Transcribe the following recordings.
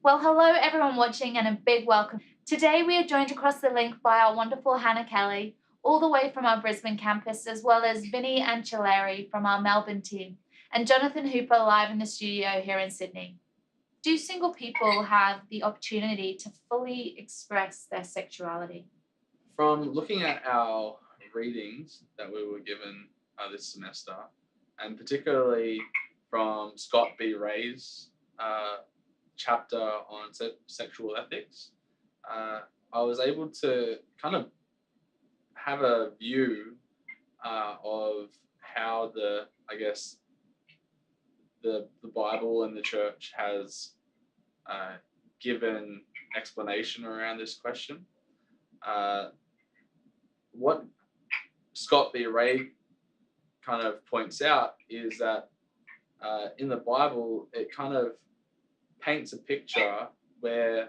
Well, hello everyone watching and a big welcome. Today we are joined across the link by our wonderful Hannah Kelly, all the way from our Brisbane campus, as well as Vinny Ancilleri from our Melbourne team, and Jonathan Hooper live in the studio here in Sydney. Do single people have the opportunity to fully express their sexuality? From looking at our readings that we were given this semester, and particularly from Scott B. Ray's chapter on sexual ethics, I was able to kind of have a view of how the Bible and the church has given explanation around this question. What Scott B. Ray kind of points out is that in the Bible, it kind of paints a picture where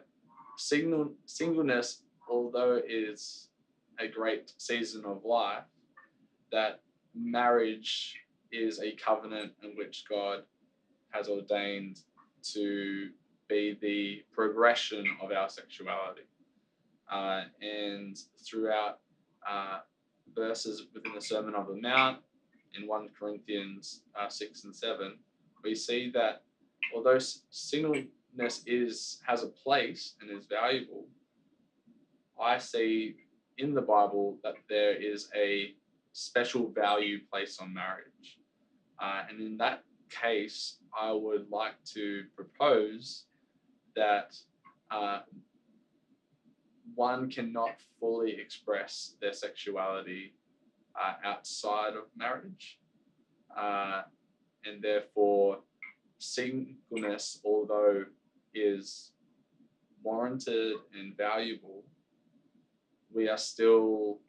singleness, although is a great season of life, that marriage is a covenant in which God has ordained to be the progression of our sexuality. And throughout verses within the Sermon on the Mount, in 1 Corinthians 6 and 7, we see that although singleness has a place and is valuable, I see in the Bible that there is a special value placed on marriage. And in that case, I would like to propose that one cannot fully express their sexuality outside of marriage. And therefore, singleness, although is warranted and valuable, we are still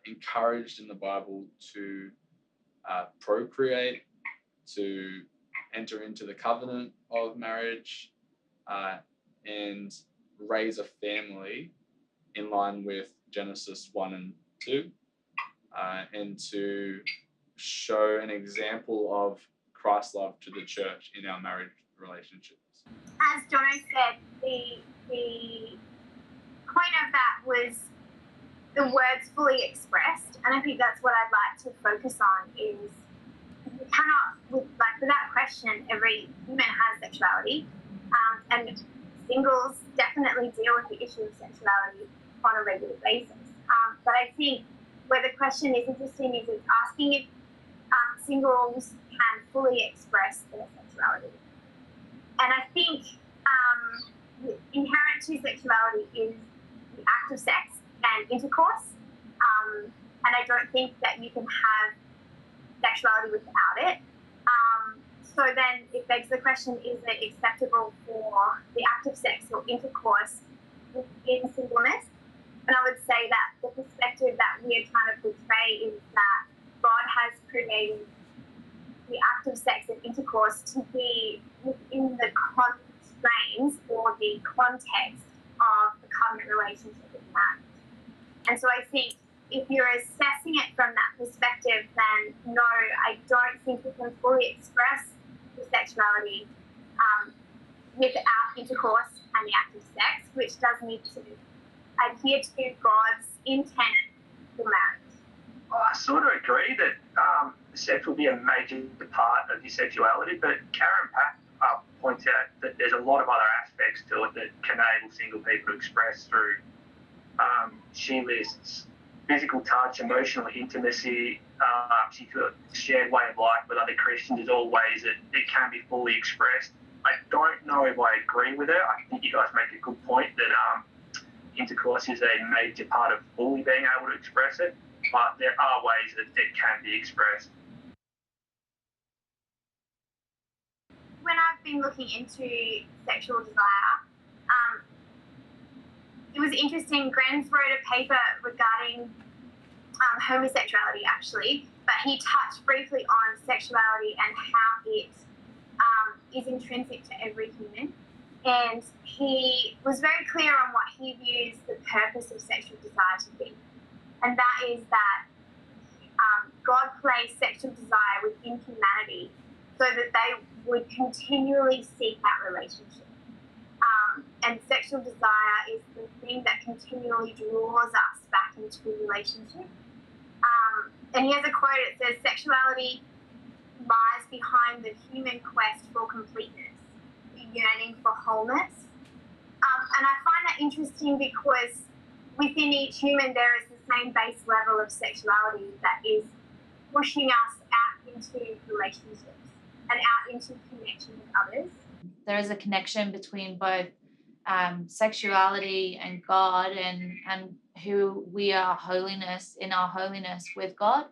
encouraged in the Bible to procreate, to enter into the covenant of marriage, and raise a family in line with Genesis 1 and 2, and to show an example of Christ's love to the church in our marriage relationships. As Jono said, the point of that was the words fully expressed, and I think that's what I'd like to focus on is you cannot, without question, every human has sexuality, and singles definitely deal with the issue of sexuality on a regular basis. But I think where the question is interesting is it's asking if singles can fully express their sexuality. And I think inherent to sexuality is the act of sex and intercourse. And I don't think that you can have sexuality without it. So then it begs the question, is it acceptable for the act of sex or intercourse within singleness? And I would say that the perspective that we are trying to portray is that God has created the act of sex and intercourse to be within the constraints or the context of the covenant relationship with marriage. And so I think if you're assessing it from that perspective, then no, I don't think we can fully express the sexuality without intercourse and the act of sex, which does need to adhere to God's intent for marriage. Well, I sort of agree that sex will be a major part of your sexuality, but Karen Pack points out that there's a lot of other aspects to it that can enable single people to express through, she lists physical touch, emotional intimacy, she's got a shared way of life with other Christians. There's all ways that it can be fully expressed. I don't know if I agree with her. I think you guys make a good point that intercourse is a major part of fully being able to express it, but there are ways that it can be expressed. When I've been looking into sexual desire, it was interesting. Grenz wrote a paper regarding homosexuality, actually, but he touched briefly on sexuality and how it is intrinsic to every human. And he was very clear on what he views the purpose of sexual desire to be. And that is that God placed sexual desire within humanity so that they would continually seek that relationship. And sexual desire is the thing that continually draws us back into a relationship. And he has a quote, it says, "Sexuality lies behind the human quest for completeness, the yearning for wholeness." And I find that interesting because within each human there is the same base level of sexuality that is pushing us out into relationships and out into connection with others. There is a connection between both sexuality and God, and who we are in our holiness with God.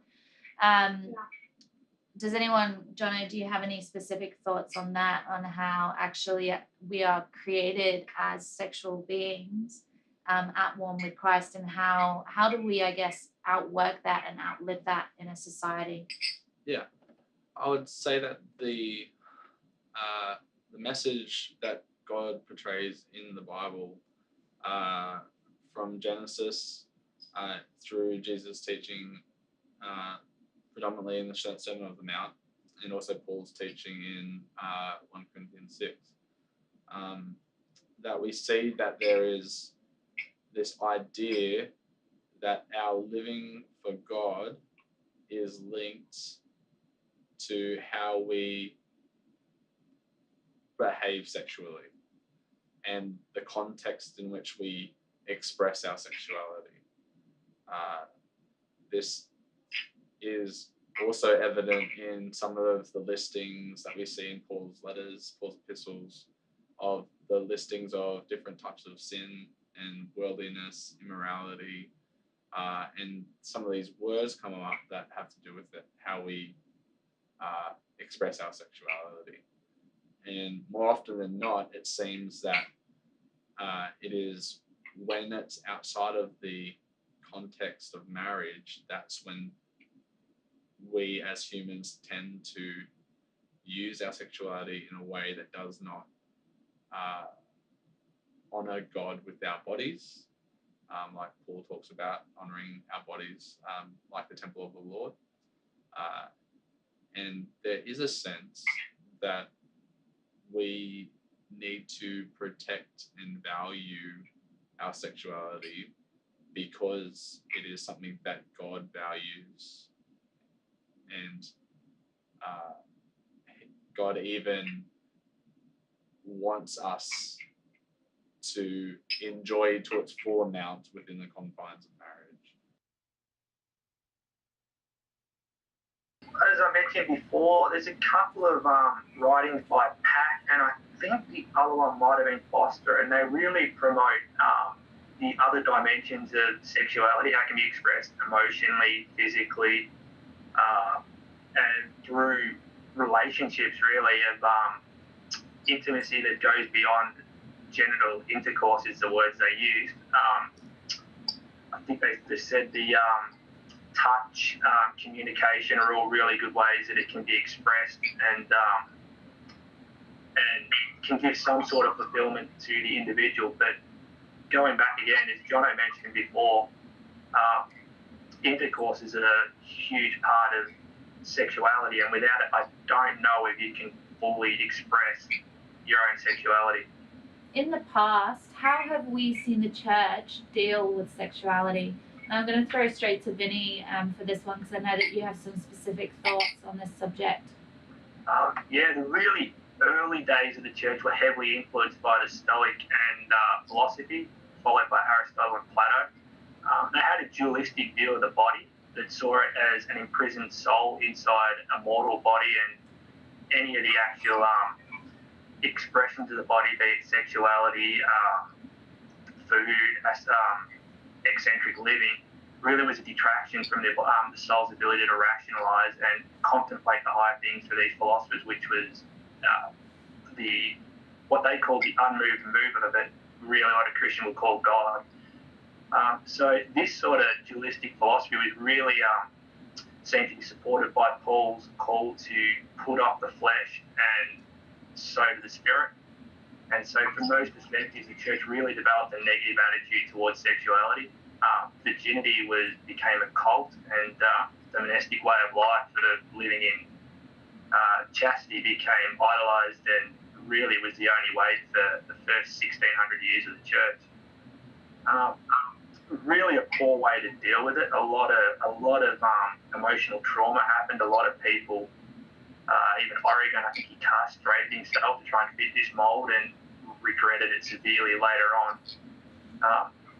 Does anyone, Jono, do you have any specific thoughts on that, on how actually we are created as sexual beings at one with Christ, and how do we, I guess, outwork that and outlive that in a society? Yeah, I would say that the message that God portrays in the Bible, from Genesis through Jesus' teaching, predominantly in the Sermon of the Mount, and also Paul's teaching in 1 Corinthians 6, that we see that there is this idea that our living for God is linked to how we behave sexually and the context in which we express our sexuality. This is also evident in some of the listings that we see in Paul's letters, Paul's epistles, of the listings of different types of sin and worldliness, immorality, and some of these words come up that have to do with it, how we express our sexuality. And more often than not, it seems that it is when it's outside of the context of marriage, that's when we as humans tend to use our sexuality in a way that does not honor God with our bodies, like Paul talks about honoring our bodies like the temple of the Lord. And there is a sense that we need to protect and value our sexuality because it is something that God values. And God even wants us to enjoy to its full amount within the confines of marriage. As I mentioned before, there's a couple of writings by Pat, and I think the other one might have been Foster, and they really promote the other dimensions of sexuality, how it can be expressed emotionally, physically, and through relationships, really, of intimacy that goes beyond genital intercourse, is the words they used. I think they said the touch, communication are all really good ways that it can be expressed and can give some sort of fulfillment to the individual. But going back again, as Jono mentioned before, intercourse is a huge part of sexuality, and without it, I don't know if you can fully express your own sexuality. In the past, how have we seen the church deal with sexuality? I'm going to throw straight to Vinny for this one, because I know that you have some specific thoughts on this subject. Yeah, the really early days of the church were heavily influenced by the Stoic and philosophy, followed by Aristotle and Plato. They had a dualistic view of the body that saw it as an imprisoned soul inside a mortal body, and any of the actual expressions of the body, be it sexuality, food, eccentric living, really was a detraction from the soul's ability to rationalize and contemplate the higher things for these philosophers, which was what they called the unmoved movement of it, really what a Christian would call God. So this sort of dualistic philosophy was really seen to be supported by Paul's call to put off the flesh and sow to the spirit. And so from those perspectives, the church really developed a negative attitude towards sexuality. Virginity became a cult, and the monastic way of life, sort of living in chastity, became idolized and really was the only way for the first 1600 years of the church. Really a poor way to deal with it. A lot of emotional trauma happened. A lot of people, even Oregon, I think he castrated himself to try and fit this mold and regretted it severely later on.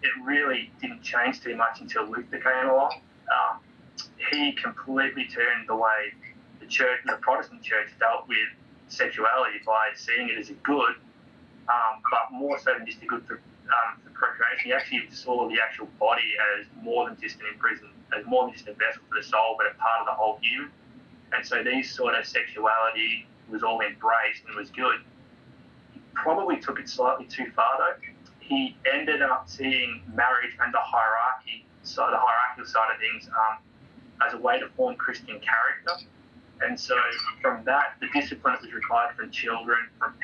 It really didn't change too much until Luther came along. He completely turned the way the church, the Protestant church, dealt with sexuality by seeing it as a good, but more so than just a good for procreation. He actually saw the actual body as more than just an imprison, as more than just a vessel for the soul, but a part of the whole human. And so these sort of sexuality was all embraced and was good. He probably took it slightly too far though. He ended up seeing marriage and the hierarchy, so the hierarchical side of things, as a way to form Christian character. And so from that, the discipline that was required from children, from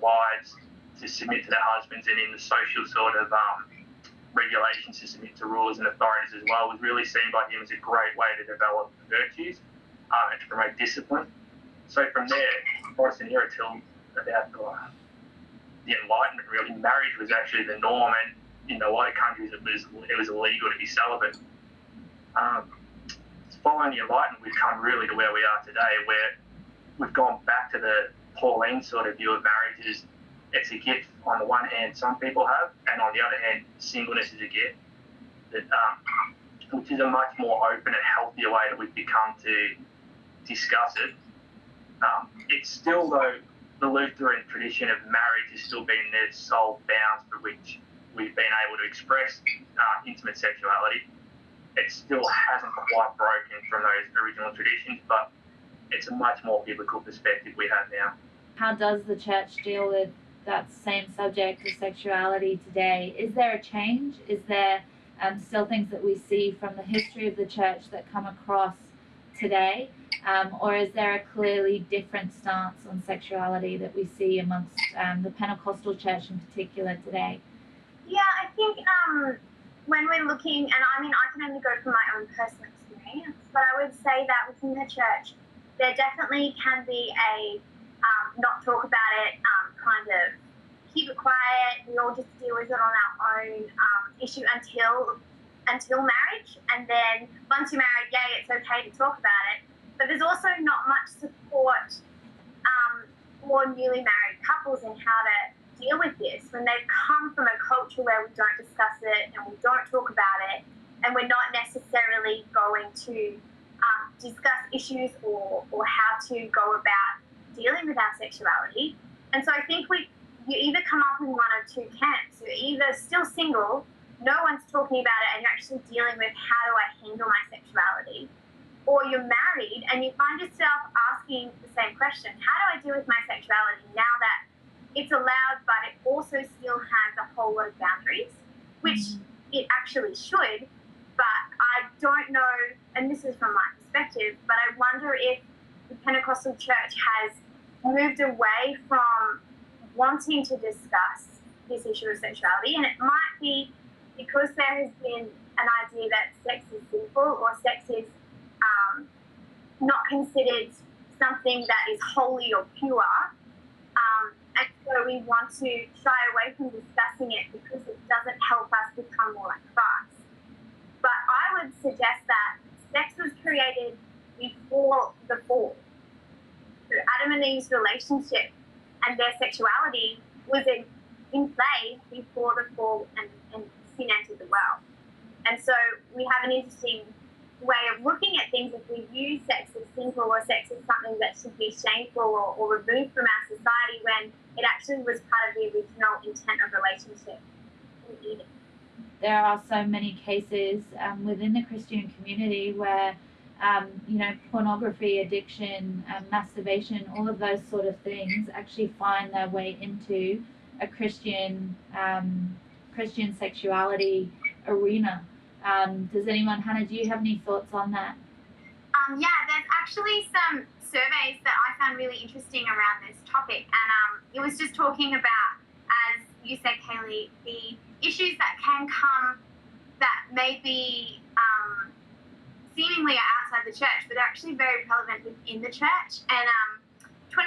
wives, to submit to their husbands, and in the social sort of regulations to submit to rulers and authorities as well, was really seen by him as a great way to develop virtues and to promote discipline. So from there, Protestant era till about the Enlightenment, really, marriage was actually the norm, and in a lot of countries it was illegal to be celibate. Following the Enlightenment, we've come really to where we are today, where we've gone back to the Pauline sort of view of marriage as it's a gift on the one hand some people have, and on the other hand, singleness is a gift, which is a much more open and healthier way that we've become to discuss it. It's still, though, the Lutheran tradition of marriage has still been the sole bounds for which we've been able to express intimate sexuality. It still hasn't quite broken from those original traditions, but it's a much more biblical perspective we have now. How does the church deal with that same subject of sexuality today? Is there a change? Is there still things that we see from the history of the church that come across today? Or is there a clearly different stance on sexuality that we see amongst the Pentecostal church in particular today? Yeah, I think when we're looking, and I mean, I can only go from my own personal experience, but I would say that within the church, there definitely can be a not talk about it, kind of keep it quiet, we all just deal with it on our own issue until marriage, and then once you're married, yay, it's okay to talk about it. But there's also not much support for newly married couples in how to deal with this when they've come from a culture where we don't discuss it and we don't talk about it, and we're not necessarily going to discuss issues or how to go about dealing with our sexuality. And so I think you either come up in one of two camps. You're either still single, no one's talking about it, and you're actually dealing with how do I handle my sexuality, or you're married and you find yourself asking the same question: how do I deal with my sexuality now that it's allowed, but it also still has a whole lot of boundaries, which it actually should. But I don't know, and this is from my perspective, but I wonder if the Pentecostal church has moved away from wanting to discuss this issue of sexuality, and it might be because there has been an idea that sex is sinful, or sex is not considered something that is holy or pure, and so we want to shy away from discussing it because it doesn't help us become more like Christ. But I would suggest that sex was created before the fall. So Adam and Eve's relationship and their sexuality was in play before the fall and sin entered the world. And so we have an interesting way of looking at things if we view sex as sinful or sex as something that should be shameful or removed from our society, when it actually was part of the original intent of relationship in Eden. There are so many cases within the Christian community where pornography, addiction, masturbation, all of those sort of things actually find their way into a Christian sexuality arena. Does anyone, Hannah, do you have any thoughts on that? Yeah, there's actually some surveys that I found really interesting around this topic, and it was just talking about, as you said, Kaylee, the issues that can come that may be seemingly outside the church, but they're actually very relevant within the church. And 21%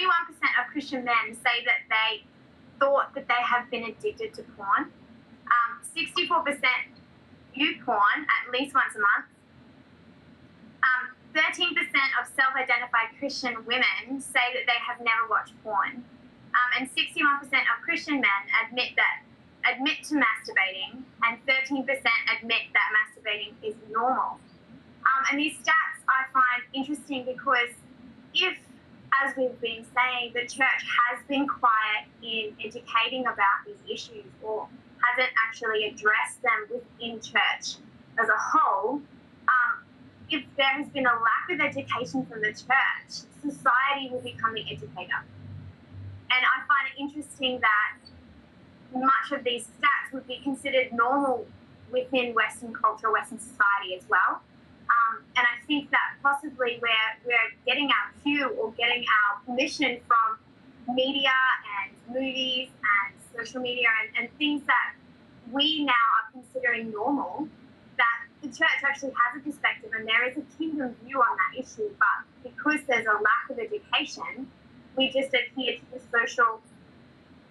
of Christian men say that they thought that they have been addicted to porn. 64% view porn at least once a month. 13% of self-identified Christian women say that they have never watched porn. And 61% of Christian men admit to masturbating, and 13% admit that masturbating is normal. And these stats I find interesting because if, as we've been saying, the church has been quiet in educating about these issues or hasn't actually addressed them within church as a whole, if there has been a lack of education from the church, society will become the educator. And I find it interesting that much of these stats would be considered normal within Western culture, Western society as well. And I think that possibly we're getting our cue or getting our permission from media and movies and social media and things that we now are considering normal, that the church actually has a perspective and there is a kingdom view on that issue. But because there's a lack of education, we just adhere to the social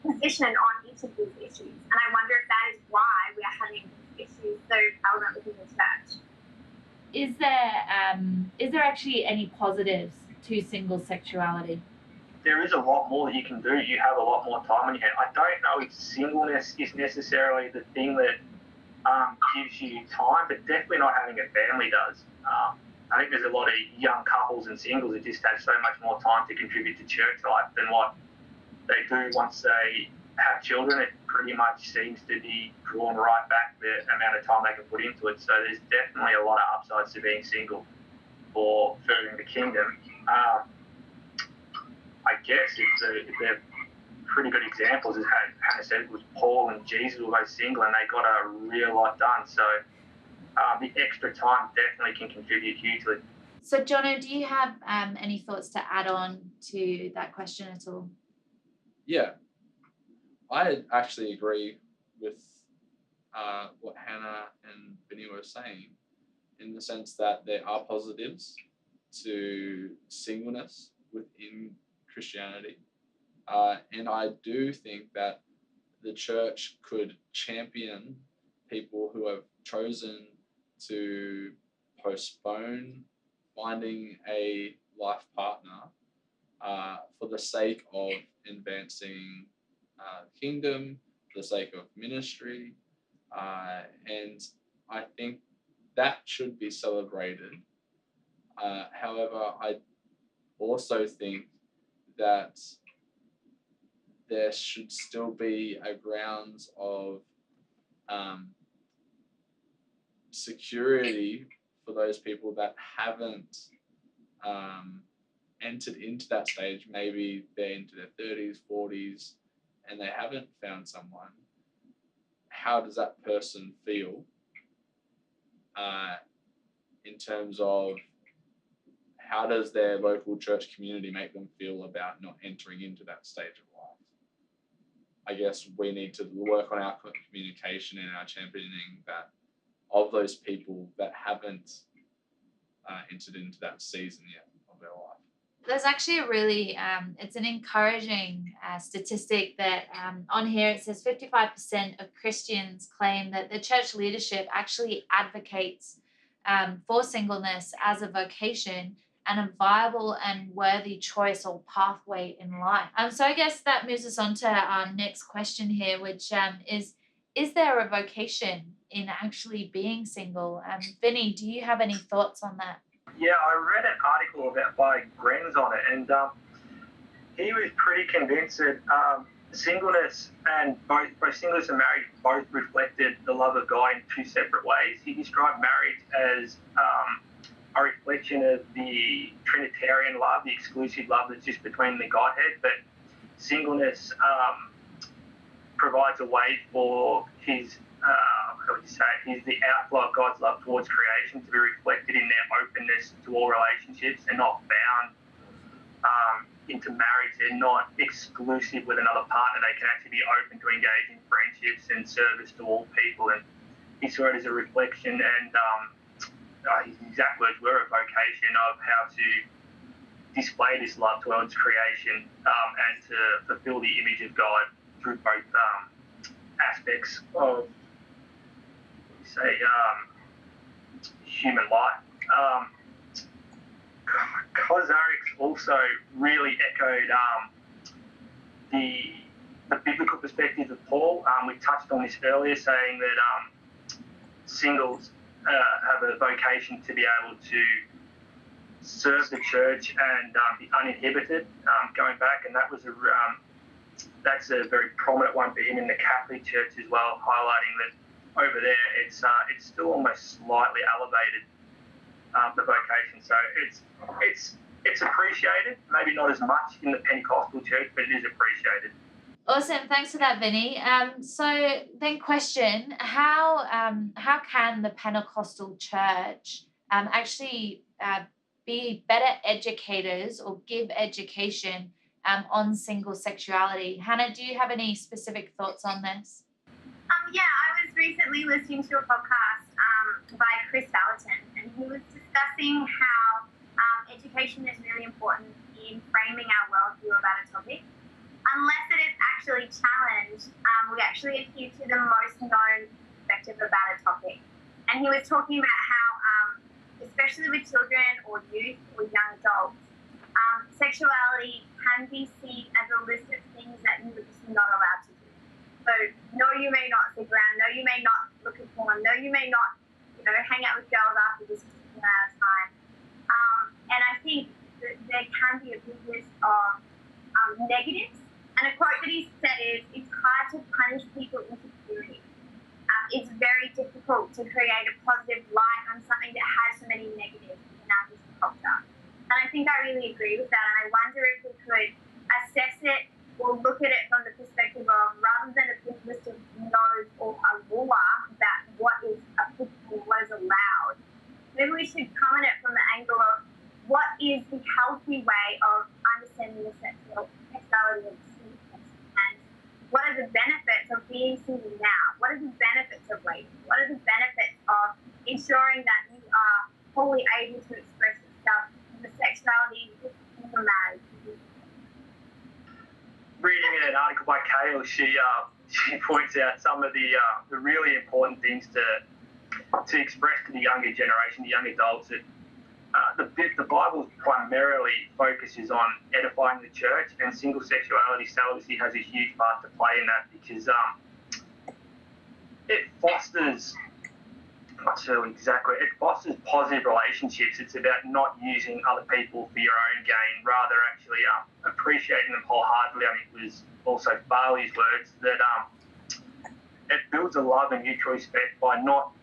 position on each of these issues. And I wonder if that is why we are having issues so prevalent within the church. Is there actually any positives to single sexuality? There is a lot more that you can do. You have a lot more time on your hands. I don't know if singleness is necessarily the thing that gives you time, but definitely not having a family does. I think there's a lot of young couples and singles that just have so much more time to contribute to church life than what they do once they have children. It pretty much seems to be drawn right back the amount of time they can put into it. So there's definitely a lot of upsides to being single for furthering the kingdom. I guess if they're pretty good examples, as Hannah said, it was Paul and Jesus were both single and they got a real lot done. So the extra time definitely can contribute hugely. So, Jono, do you have any thoughts to add on to that question at all? Yeah, I actually agree with what Hannah and Vinny were saying, in the sense that there are positives to singleness within Christianity. And I do think that the church could champion people who have chosen to postpone finding a life partner for the sake of advancing the kingdom, for the sake of ministry. And I think that should be celebrated. However, I also think that there should still be a grounds of security for those people that haven't entered into that stage. Maybe they're into their 30s, 40s, and they haven't found someone. How does that person feel in terms of how does their local church community make them feel about not entering into that stage of life? I guess we need to work on our communication and our championing that of those people that haven't entered into that season yet of their life. There's actually a really, it's an encouraging statistic that on here it says 55% of Christians claim that the church leadership actually advocates for singleness as a vocation and a viable and worthy choice or pathway in life. So I guess that moves us on to our next question here, which is there a vocation in actually being single? Vinny, do you have any thoughts on that? Yeah, I read an article by Grenz on it, and he was pretty convinced that singleness and both singleness and marriage both reflected the love of God in two separate ways. He described marriage as a reflection of the Trinitarian love, the exclusive love that's just between the Godhead, but singleness provides a way for his he's the outflow of God's love towards creation to be reflected in their openness to all relationships. They're not bound into marriage. They're not exclusive with another partner. They can actually be open to engage in friendships and service to all people. And he saw it as a reflection and his exact words were a vocation of how to display this love towards creation and to fulfill the image of God through both aspects of, say, human life. Kozarix also really echoed the biblical perspective of Paul. We touched on this earlier, saying that singles have a vocation to be able to serve the church and be uninhibited. Going back, and that's a very prominent one for him in the Catholic Church as well, highlighting that over there it's still almost slightly elevated, the vocation. So it's appreciated, maybe not as much in the Pentecostal church, but it is appreciated. Awesome, thanks for that, Vinny. So then, question: how can the Pentecostal church actually be better educators or give education on single sexuality? Hannah, do you have any specific thoughts on this? Yeah, I was recently listening to a podcast by Chris Valentin, and he was discussing how education is really important in framing our worldview about a topic. Unless it is actually challenged, we actually adhere to the most known perspective about a topic. And he was talking about how, especially with children or youth or young adults, sexuality can be seen as a list of things that you're just not allowed to do. So, no, you may not sit around. No, you may not look at porn. No, you may not, hang out with girls after this particular amount of time. And I think that there can be a big list of negatives. And a quote that he said is, "It's hard to punish people into purity. It's very difficult to create a positive light on something that has so many negatives in our Christian culture." And I think I really agree with that. And I wonder if we could assess it or look at it from the perspective of, rather than a big list of no's or a law about what is applicable, what is allowed, maybe we should come at it from the angle of what is the healthy way of understanding the sexuality of singleness, and what are the benefits of being single now? What are the benefits of waiting? What are the benefits of ensuring that you are wholly able to express yourself in the sexuality in your marriage? Reading an article by Kale, she points out some of the really important things to express to the younger generation, the young adults, that the Bible primarily focuses on edifying the church, and single sexuality, celibacy has a huge part to play in that, because it fosters, it fosters positive relationships. It's about not using other people for your own gain, rather actually appreciating them wholeheartedly. I think it was also Barley's words that it builds a love and mutual respect by not,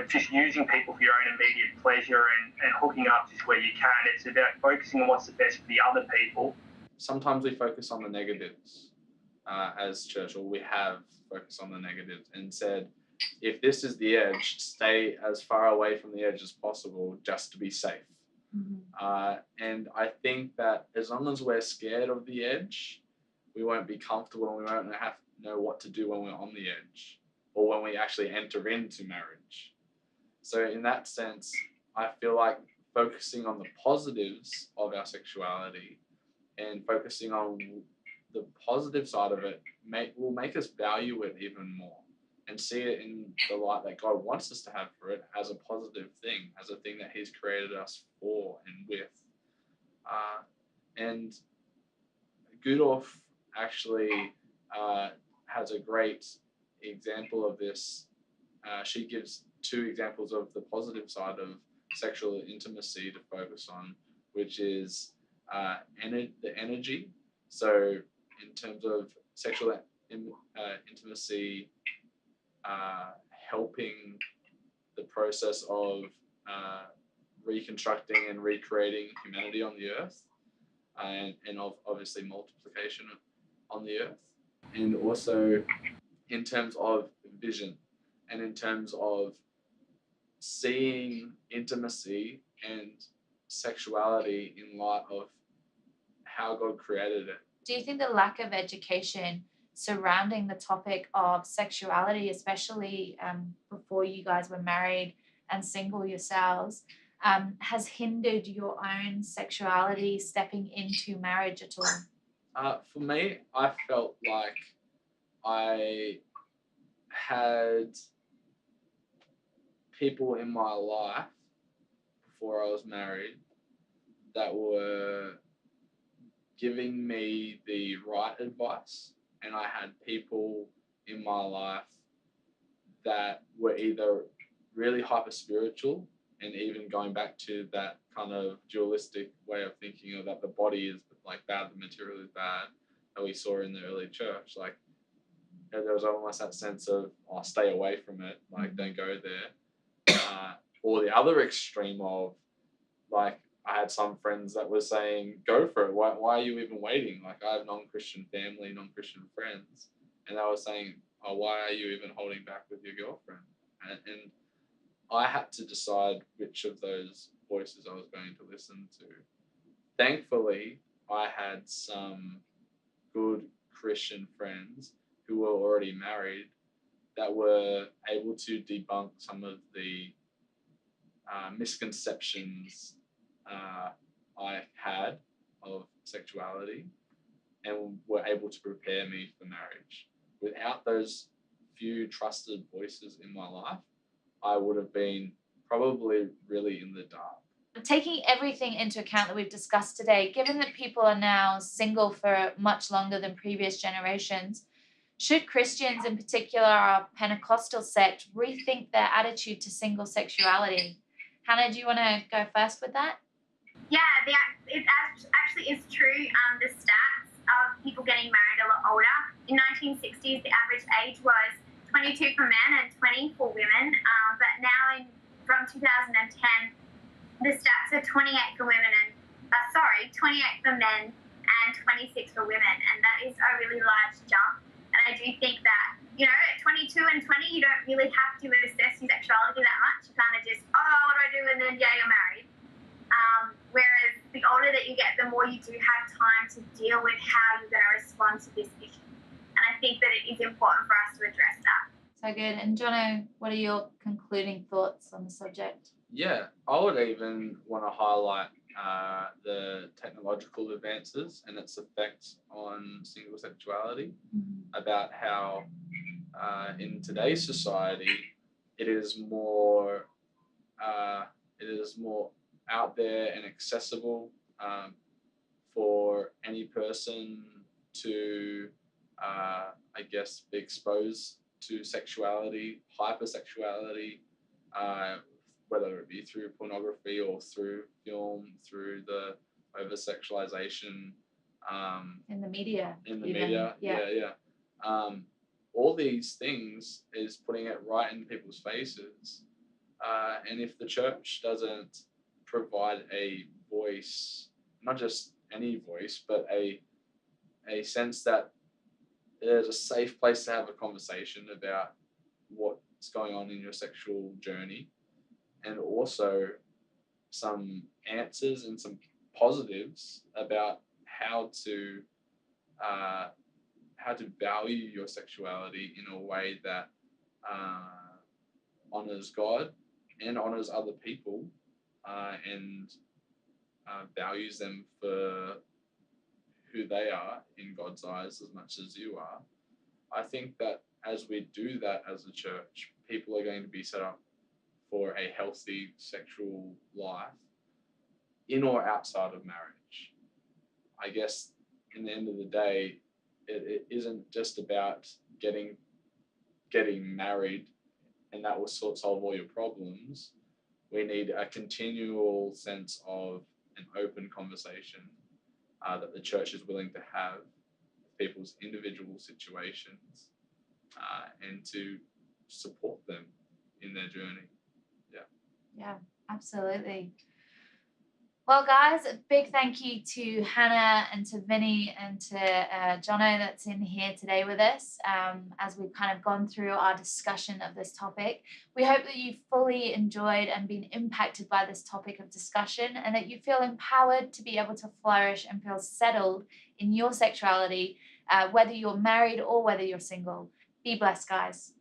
just using people for your own immediate pleasure and hooking up just where you can. It's about focusing on what's the best for the other people. Sometimes we focus on the negatives as church, or we have focused on the negatives and said, if this is the edge, stay as far away from the edge as possible just to be safe. Mm-hmm. And I think that as long as we're scared of the edge, we won't be comfortable, and we won't know what to do when we're on the edge, or when we actually enter into marriage. So in that sense, I feel like focusing on the positives of our sexuality and focusing on the positive side of it will make us value it even more, and see it in the light that God wants us to have for it, as a positive thing, as a thing that He's created us for and with. And Gudorf actually has a great example of this. She gives two examples of the positive side of sexual intimacy to focus on, which is the energy. So in terms of sexual intimacy, helping the process of reconstructing and recreating humanity on the earth, and obviously multiplication on the earth, and also in terms of vision, and in terms of seeing intimacy and sexuality in light of how God created it. Do you think the lack of education surrounding the topic of sexuality, especially before you guys were married and single yourselves, has hindered your own sexuality stepping into marriage at all? For me, I felt like I had people in my life before I was married that were giving me the right advice, and I had people in my life that were either really hyper spiritual and even going back to that kind of dualistic way of thinking of that the body is like bad, the material is bad, that we saw in the early church. Like there was almost that sense of, oh, stay away from it, like don't go there. Or the other extreme of, like, I had some friends that were saying, go for it. Why are you even waiting? Like, I have non-Christian family, non-Christian friends. And they were saying, oh, why are you even holding back with your girlfriend? And I had to decide which of those voices I was going to listen to. Thankfully, I had some good Christian friends who were already married that were able to debunk some of the misconceptions I had of sexuality, and were able to prepare me for marriage. Without those few trusted voices in my life, I would have been probably really in the dark. Taking everything into account that we've discussed today, given that people are now single for much longer than previous generations, should Christians, in particular our Pentecostal sect, rethink their attitude to single sexuality? Hannah, do you want to go first with that? Yeah, it actually is true. The stats of people getting married a lot older. In 1960s, the average age was 22 for men and 20 for women. But now, from 2010, the stats are 28 for women and 28 for men and 26 for women, and that is a really large jump. And I do think that, at 22 and 20, you don't really have to assess your sexuality that much. You kind of just, what do I do? And then, yeah, you're married. Whereas the older that you get, the more you do have time to deal with how you're going to respond to this issue. And I think that it is important for us to address that. So good. And Jono, what are your concluding thoughts on the subject? Yeah, I would even want to highlight the technological advances and its effects on single sexuality, about how in today's society it is more out there and accessible for any person to, I guess, be exposed to sexuality, hypersexuality, whether it be through pornography or through film, through the over-sexualization. In the media. Yeah. All these things is putting it right in people's faces. And if the church doesn't provide a voice, not just any voice, but a sense that there's a safe place to have a conversation about what's going on in your sexual journey, and also some answers and some positives about how to value your sexuality in a way that honors God and honors other people, and values them for who they are in God's eyes as much as you are. I think that as we do that as a church, people are going to be set up for a healthy sexual life in or outside of marriage. I guess in the end of the day, it isn't just about getting married and that will solve all your problems. We need a continual sense of an open conversation that the church is willing to have with people's individual situations, and to support them in their journey. Yeah, absolutely. Well, guys, a big thank you to Hannah and to Vinny and to Jono that's in here today with us, as we've kind of gone through our discussion of this topic. We hope that you've fully enjoyed and been impacted by this topic of discussion, and that you feel empowered to be able to flourish and feel settled in your sexuality, whether you're married or whether you're single. Be blessed, guys.